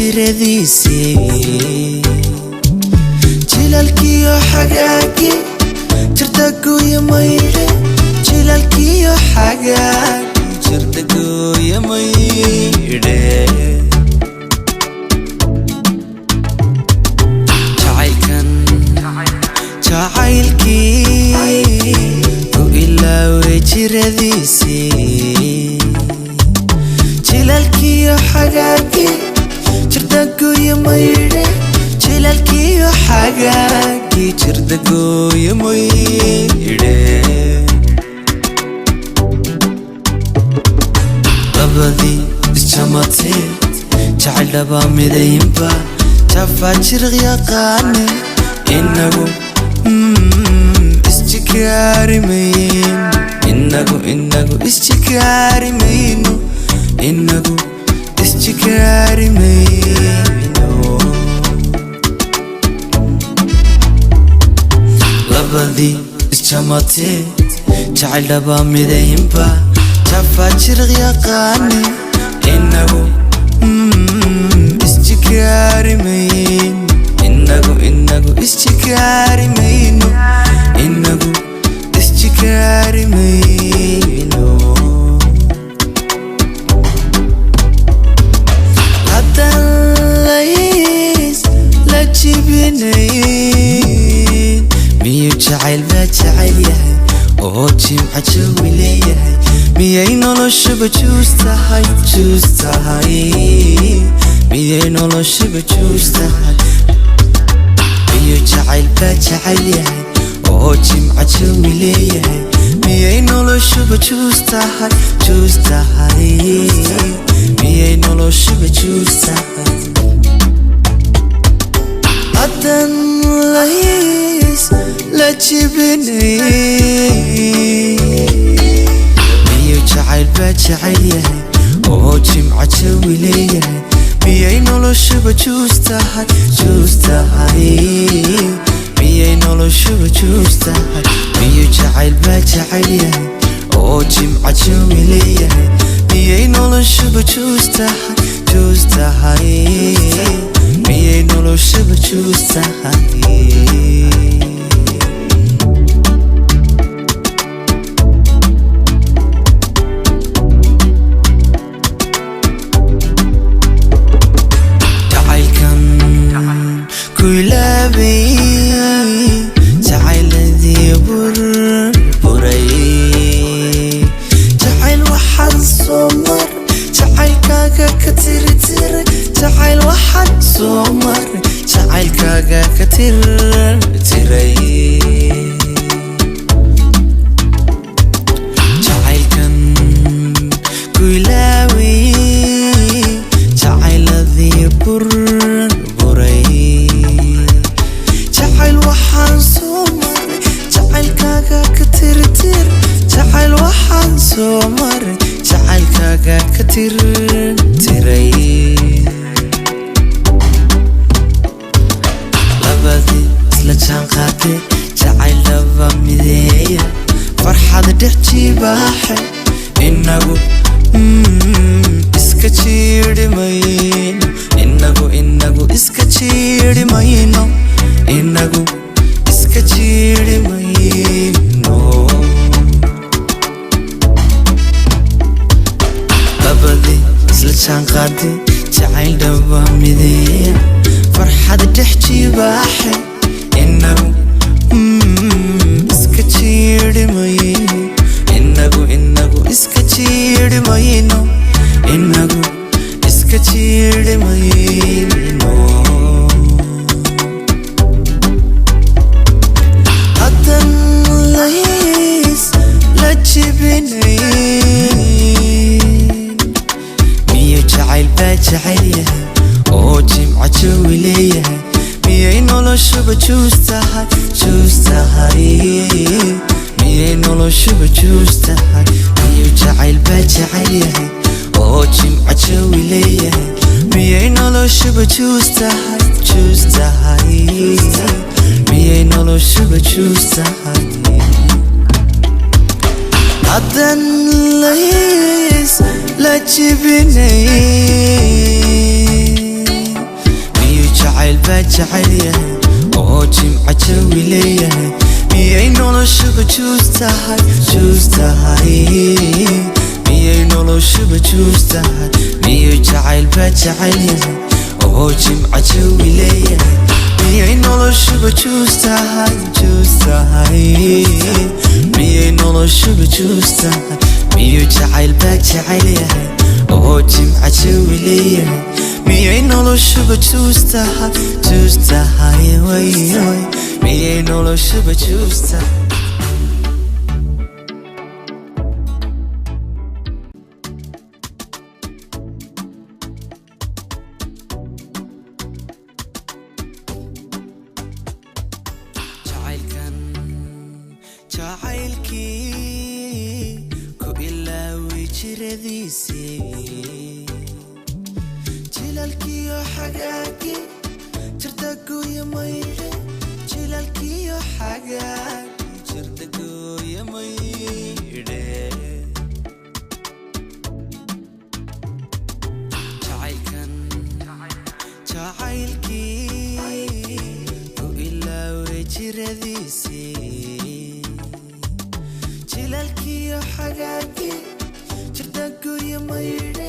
وجرديسي جلالكيو حقاقي جردقو يميري جلالكيو حقاقي جردقو يميري جعيلكي وإلا وجرديسي جلالكيو حقاقي جردقو يميري جلالكيو حقاقي جردقو يميري لبدي اسجمتي جعل دبا مدينبا جفا جرغ يقاني إنكو استكاري مين إنكو استكاري مينو إنكو استكاري مينو لبدي اسجمتي جعل دبا مدينبا جفا جرغ يقاني إنكو استكاري مين إنكو استكاري مينو إنكو استكاري مينو حتى ليس لا تجيبنين ميو جعل بجعل يهي oo jimca jawi leeyahay miyay noloshuba juustahay miyay noloshuba juustahay miyo jacayl baa jacayl yahay oo jimca jawi leeyahay miyay noloshuba juustahay miyay noloshuba juustahay hadan lays la jibinay miyo jacayl baa jacayl yahay oo jimca jawi leeyahay miyay noloshuba juustahay miyay noloshuba juustahay miyo jacayl baa jacayl yahay oo jimca jawi leeyahay miyay noloshuba juustahay miyay noloshuba juustahay كلابي جعل ذي بربري جعل واحد صمر جعل كاكا كتير جعل واحد صمر جعل كاكا كتير جعل كان كلابي جعل ذي بربري جعل واحد صمر جعل كاكا كتير جعل واحد صمر جعل كاكا كتير لبدي سلجان قاتي جعل لبا مذية فرحة دحجي باحي إنكو اسكتشير مين إنكو اسكتشير مينو إنكو اسكتشير مينو لبدي سلجان قاتي جعل لبا مذية فرحة دحجي باحي إنكو اسكتشير مين إنكو اسكتشير مينو إنكو اسكتشير مينو حتى ليس لا تجيبنين ميو جعل baa jacayl yahay oo jimca jawi leeyahay miyay noloshuba juustahay miyay noloshuba juustahay miyo jacayl baa jacayl yahay oo jimca jawi leeyahay miyay noloshuba juustahay miyay noloshuba juustahay hadan lays la jibinay jacayl oo jimca jawi leeyahay miyay noloshuba juus tahay miyay noloshuba juus tahay miyay jacayl baa jacayl yahay oo jimca jawi leeyahay miyay noloshuba juus tahay miyay noloshuba juus tahay miyay jacayl baa jacayl yahay oo jimca jawi leeyahay miyay noloshuba juus tahay way miyay noloshuba juus tahay jacaylkii ku ilaaway jiradiisii jilalkiyo xagaagii jirdaguya maydhe jilalkiyo xagaagii jirdaguya maydhe jacaylkii ku ilaaway jiradiisii jilalkiyo xagaagii jirdaguya maydhe